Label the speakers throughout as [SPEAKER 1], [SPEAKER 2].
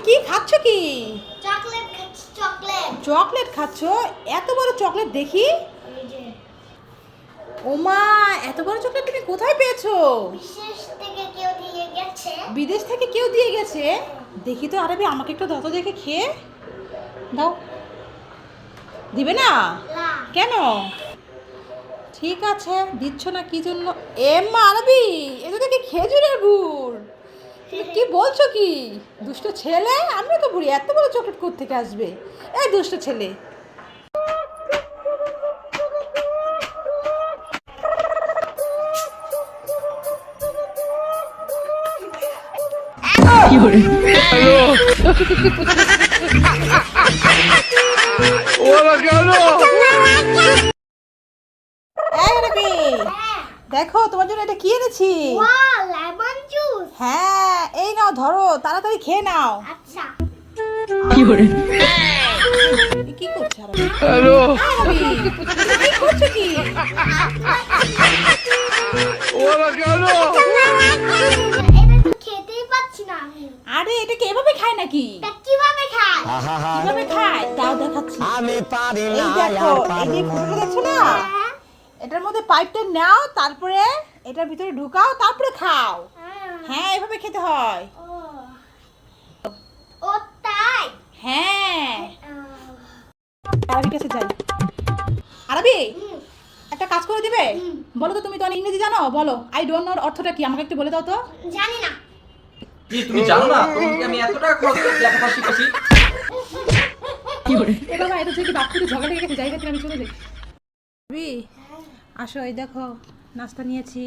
[SPEAKER 1] কি খাচ্ছ কি?
[SPEAKER 2] চকলেট খাচ্ছি, চকলেট।
[SPEAKER 1] চকলেট খাচ্ছ? এত বড় চকলেট দেখি।
[SPEAKER 2] এই যে
[SPEAKER 1] ওমা, এত বড় চকলেট তুমি কোথায় পেয়েছো?
[SPEAKER 2] বিশেষ থেকে কেউ দিয়ে গেছে।
[SPEAKER 1] বিদেশ থেকে কেউ দিয়ে গেছে? দেখি তো আরবি, আমাকে একটু দাও তো দেখে খেয়ে দাও। দিবে না?
[SPEAKER 2] না।
[SPEAKER 1] কেন? ঠিক আছে, দিচ্ছ না কি জন্য? মা আরবি, এটা দেখি খেজুরের গুড়। তুমি কি বলছো কি? দুষ্ট ছেলে, আমিও তো বুড়ি, এত বড় চকলেট কোত্থেকে আসবে? এই দুষ্ট ছেলে। এই আরবি, দেখো তোমার জন্য এটা কি এনেছি।
[SPEAKER 2] Wow, lemon juice.
[SPEAKER 1] হ্যাঁ, এই নাও ধরো, তাড়াতাড়ি খেয়ে নাও।
[SPEAKER 2] আচ্ছা।
[SPEAKER 1] এ কি করছে আরবি? হ্যালো আরবি, তুমি কি করছো কি?
[SPEAKER 2] এটা তো খেতেই পাচ্ছি না আমি।
[SPEAKER 1] আরে এটাকে এভাবে খায় নাকি?
[SPEAKER 2] তা কিভাবে খায়?
[SPEAKER 1] কিভাবে খায় তাও দেখাচ্ছি।
[SPEAKER 3] আমি পারি
[SPEAKER 1] এই
[SPEAKER 3] না
[SPEAKER 1] দেখো, এই যে ফুটোটা দেখছো না,
[SPEAKER 2] হ্যাঁ?
[SPEAKER 1] এটার মধ্যে পাইপটা নাও, তারপরে এটার ভিতরে ঢুকাও, তারপরে খাও।
[SPEAKER 2] হ্যাঁ।
[SPEAKER 1] হ্যাঁ, এভাবে খেতে হয়।
[SPEAKER 2] ও। ও তাই।
[SPEAKER 1] হ্যাঁ, আরবির কাছে যাই। আরবি, একটা কাজ করে দিবে? বলো তো, তুমি তো অনেক ইংরেজি জানো, বলো আই ডোন্ট নোর অর্থটা কি, আমাকে একটু বলে দাও তো।
[SPEAKER 2] জানি না।
[SPEAKER 4] কি তুমি জানো না? তোমাকে আমি এত টাকা খরচ করে লেখাপড়া শিখেছি।
[SPEAKER 1] এ বাবা, এটা যদি বাপ থেকে ঝগড়া লেগে গেছে, জায়গা থেকে আমি চলে যাই। আরবি, আসো, এই দেখো নাস্তা নিয়েছি,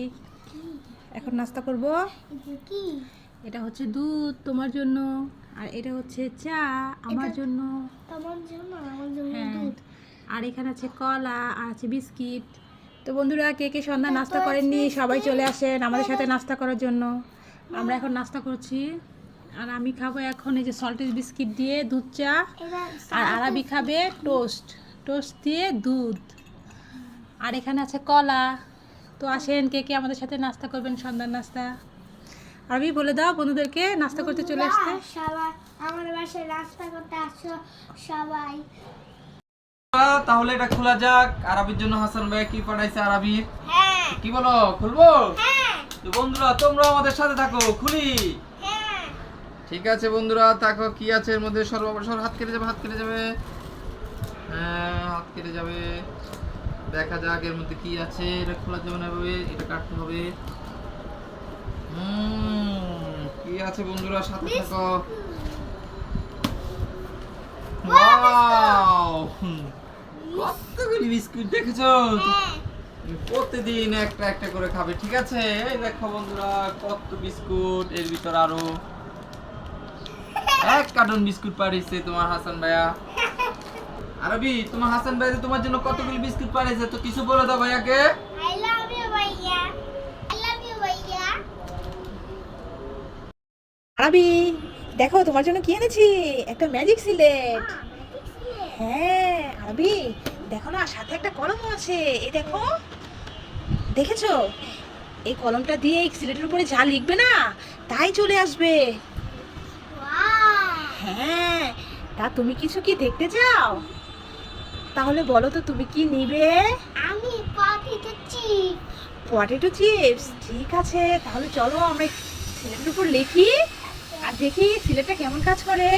[SPEAKER 1] এখন নাস্তা করব।
[SPEAKER 2] কি?
[SPEAKER 1] এটা হচ্ছে দুধ তোমার জন্য, আর এটা হচ্ছে চা আমার জন্য।
[SPEAKER 2] তোমার জন্য, আমার জন্য
[SPEAKER 1] হ্যাঁ,
[SPEAKER 2] দুধ।
[SPEAKER 1] আর এখানে আছে কলা, আর আছে বিস্কিট। তো বন্ধুরা, কে কে সন্ধ্যা
[SPEAKER 2] তারপর
[SPEAKER 1] নাস্তা
[SPEAKER 2] আছে
[SPEAKER 1] করেননি, সবাই
[SPEAKER 2] বিস্কিট।
[SPEAKER 1] চলে আসেন আমাদের সাথে নাস্তা করার জন্য। আমরা এখন নাস্তা করছি, আর আমি খাবো এখন এই যে সল্টেড বিস্কিট দিয়ে দুধ চা,
[SPEAKER 2] এটা
[SPEAKER 1] আর আরাবি খাবে টোস্ট, টোস্ট দিয়ে দুধ। আর এখানে আছে কলা। তো আসেন, কে কে আমাদের সাথে নাস্তা করবেন, সন্ধ্যার নাস্তা। আরবি বলে দাও বন্ধুদেরকে নাস্তা করতে চলে আসতে।
[SPEAKER 2] সবাই আমার বাসায় নাস্তা করতে আসো সবাই।
[SPEAKER 4] তাহলে এটা খোলা যাক। আরবির জন্য হাসান ভাই কি পাঠাইছে আরবির?
[SPEAKER 2] হ্যাঁ।
[SPEAKER 4] কি বলো, খুলবো?
[SPEAKER 2] হ্যাঁ।
[SPEAKER 4] তো বন্ধুরা, তোমরা আমাদের সাথে থাকো, খুলি।
[SPEAKER 2] হ্যাঁ।
[SPEAKER 4] ঠিক আছে বন্ধুরা, থাকো। কি আছে এর মধ্যে? সর্বপ্রথম হাত কেটে যাবে, হাত কেটে যাবে। হ্যাঁ, হাত কেটে যাবে। দেখা যাক এর মধ্যে কি আছে। এটা খোলা যাবে না, এভাবে এটা কাটতে হবে। কি আছে বন্ধুরা, সাথে থাকো। ওয়াও, কতগুলি বিস্কুট দেখেছো? প্রতিদিন একটা একটা করে খাবে, ঠিক আছে? এই দেখো বন্ধুরা, কত বিস্কুট, এর ভিতর আরো এক কার্টন বিস্কুট পাঠিয়েছে তোমার হাসান ভাইয়া। আরবি, তোমার হাসান ভাই তোমার জন্য কতগুলি বিস্কুট পাঠিয়েছে, তো কিছু বলে দাও ভাইয়াকে।
[SPEAKER 2] I love you ভাইয়া। I love you ভাইয়া।
[SPEAKER 1] আরবি, দেখো তোমার জন্য কি এনেছি, একটা ম্যাজিক সিলেট। হ্যাঁ আরবি, দেখো না, সাথে একটা কলম আছে, এই দেখো, দেখেছো? এই কলমটা দিয়ে এই সিলেটের উপরে যা লিখবে না, তাই চলে আসবে।
[SPEAKER 2] ওয়াও।
[SPEAKER 1] হ্যাঁ, তা তুমি কিছু কি দেখতে চাও? তাহলে বলো তো, তুমি কি নিবে?
[SPEAKER 2] আমি পটেটো চিপ।
[SPEAKER 1] Potato chips? ঠিক আছে, তাহলে চলো আমরা সিলেটের উপর লিখি, আর দেখি সিলেটটা কেমন কাজ করে।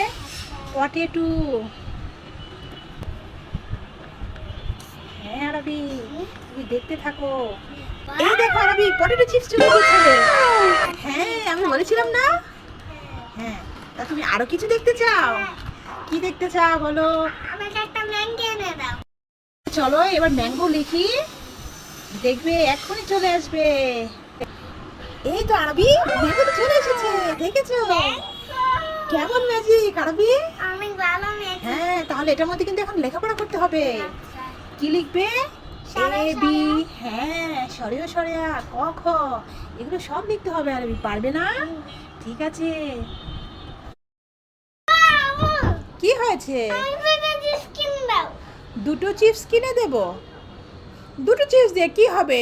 [SPEAKER 1] পটেটো। হ্যাঁ আরবি, তুমি দেখতে থাকো। এই দেখো আরবি, পটেটো চিপস চলে এসেছে। হ্যাঁ, আমি বলেছিলাম না? হ্যাঁ, তা তুমি আরো কিছু দেখতে চাও? কি দেখতে চাও বলো?
[SPEAKER 2] আমাকে একটা ম্যাঙ্গো এনে দাও।
[SPEAKER 1] চলো এবার ম্যাঙ্গো লিখি, দেখবে এক্ষুনি চলে আসবে। এই তো আরবি, ম্যাঙ্গো তো চলে এসেছে, দেখেছো? কেমন ম্যাজিক আরবি?
[SPEAKER 2] অনেক ভালো ম্যাঙ্গো।
[SPEAKER 1] হ্যাঁ, তাহলে এটার মধ্যে কিন্তু এখন লেখাপড়া করতে হবে। কি লিখবে?
[SPEAKER 2] সরে
[SPEAKER 1] এ বি, হ্যাঁ, সরেও সরেয়া, ক খ, এগুলো সব লিখতে হবে। আরবি পারবে না? ঠিক আছে। কি হয়েছে?
[SPEAKER 2] আমাকে চিপস কিনে দাও।
[SPEAKER 1] দুটো চিপস কিনে দেব? দুটো চিপস দিয়ে কি হবে?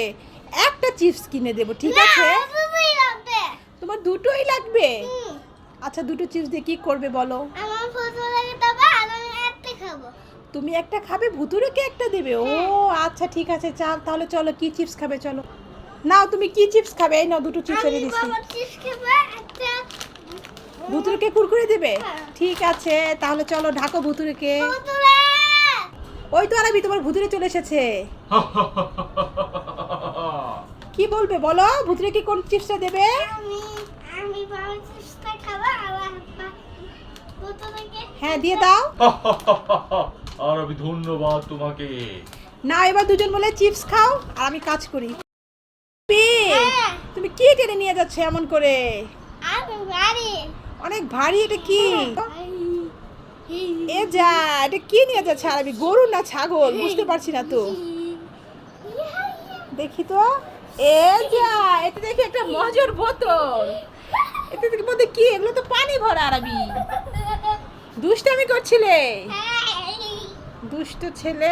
[SPEAKER 1] একটা চিপস কিনে দেব, ঠিক আছে?
[SPEAKER 2] দুটোই লাগবে।
[SPEAKER 1] তোমার দুটোই লাগবে? আচ্ছা দুটো চিপস দিয়ে কি করবে বলো?
[SPEAKER 2] আমার ফটো লাগে তবে আর আমি একটা খাবো।
[SPEAKER 1] তুমি একটা খাবে, ভুতুড়েকে একটা দেবে? ও আচ্ছা ঠিক আছে, তাহলে চলো কি চিপস খাবে চলো। নাও তুমি কি চিপস খাবে? এই নাও দুটো চিপস এনে
[SPEAKER 2] আমি
[SPEAKER 1] দিচ্ছি।
[SPEAKER 2] বাবা চিপস খাবো একটা।
[SPEAKER 1] ভুতুড়েকে কুরকুরে দেবে?
[SPEAKER 2] হ্যাঁ।
[SPEAKER 1] ঠিক আছে তাহলে চলো ঢাকো ভুতুড়েকে।
[SPEAKER 2] ভুতুড়ে
[SPEAKER 1] ওই তো আরাবি তোমার ভুতুড়ে চলে এসেছে। কি বলবে বলো? ভুতুড়েকে কোন চিপসটা দেবে?
[SPEAKER 2] আমি বাবা চিপসটা খাবো আর ভুতুড়েকে
[SPEAKER 1] হ্যাঁ দিয়ে দাও।
[SPEAKER 3] আর আমি ধন্যবাদ তোমাকে।
[SPEAKER 1] না এবার দুজন বলে চিপস খাও আর আমি কাজ করি।
[SPEAKER 2] হ্যাঁ।
[SPEAKER 1] তুমি কি টেনে নিয়ে যাচ্ছে এমন করে?
[SPEAKER 2] আমি বাড়ি
[SPEAKER 1] অনেক ভারী, এটা কি? এ যা, এটা কি নিয়ে যাচ্ছে আরবি? গরু না ছাগল বুঝতে পারছি না তো। দেখি তো। এ যা, এটা দেখি একটা মজুর বোতল। এতে মধ্যে কি? এগুলো তো পানি ভরা আরবি। দুষ্টামি করছিলে? দুষ্ট ছেলে।